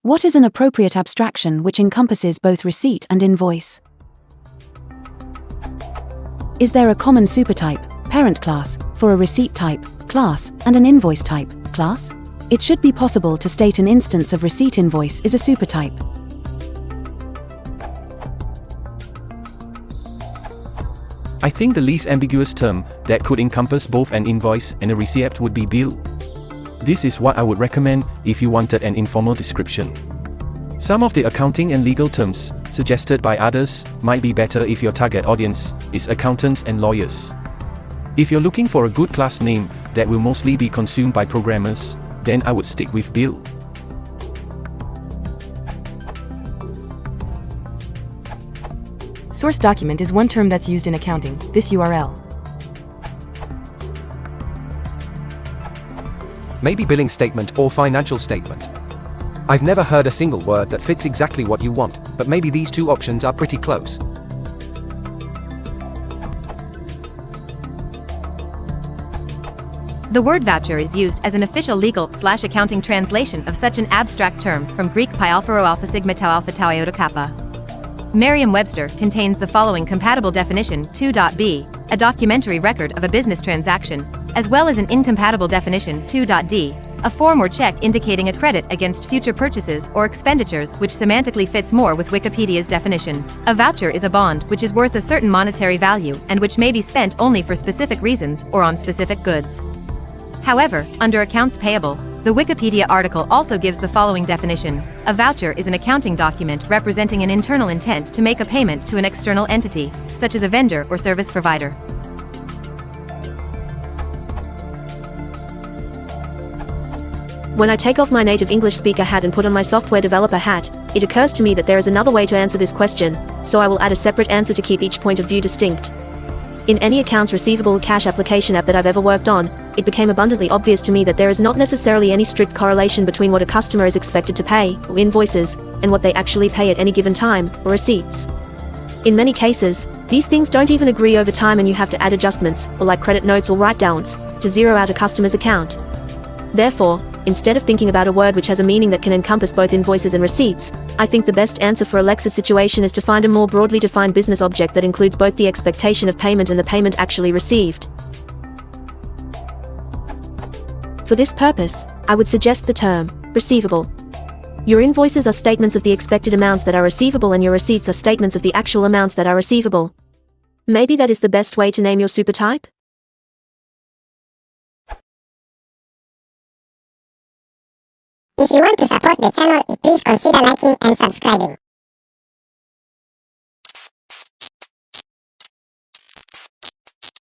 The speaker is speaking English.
What is an appropriate abstraction which encompasses both receipt and invoice? Is there a common supertype, parent class, for a receipt type, class, and an invoice type, class? It should be possible to state an instance of receipt invoice is a supertype. I think the least ambiguous term that could encompass both an invoice and a receipt would be bill. This is what I would recommend if you wanted an informal description. Some of the accounting and legal terms suggested by others might be better if your target audience is accountants and lawyers. If you're looking for a good class name that will mostly be consumed by programmers, then I would stick with bill. Source document is one term that's used in accounting. This URL. Maybe billing statement or financial statement. I've never heard a single word that fits exactly what you want, but maybe these two options are pretty close. The word voucher is used as an official legal/accounting translation of such an abstract term from Greek pi alpha rho alpha sigma tau alpha tau iota kappa. Merriam-Webster contains the following compatible definition: 2.b, a documentary record of a business transaction, as well as an incompatible definition: 2.d, a form or check indicating a credit against future purchases or expenditures, which semantically fits more with Wikipedia's definition. A voucher is a bond which is worth a certain monetary value and which may be spent only for specific reasons or on specific goods. However, under accounts payable, the Wikipedia article also gives the following definition: a voucher is an accounting document representing an internal intent to make a payment to an external entity, such as a vendor or service provider. When I take off my native English speaker hat and put on my software developer hat, it occurs to me that there is another way to answer this question, so I will add a separate answer to keep each point of view distinct. In any accounts receivable cash application app that I've ever worked on, it became abundantly obvious to me that there is not necessarily any strict correlation between what a customer is expected to pay, or invoices, and what they actually pay at any given time, or receipts. In many cases, these things don't even agree over time, and you have to add adjustments, or like credit notes or write-downs, to zero out a customer's account. Therefore, instead of thinking about a word which has a meaning that can encompass both invoices and receipts, I think the best answer for Alexa's situation is to find a more broadly defined business object that includes both the expectation of payment and the payment actually received. For this purpose, I would suggest the term receivable. Your invoices are statements of the expected amounts that are receivable, and your receipts are statements of the actual amounts that are receivable. Maybe that is the best way to name your supertype? If you want to support the channel, please consider liking and subscribe.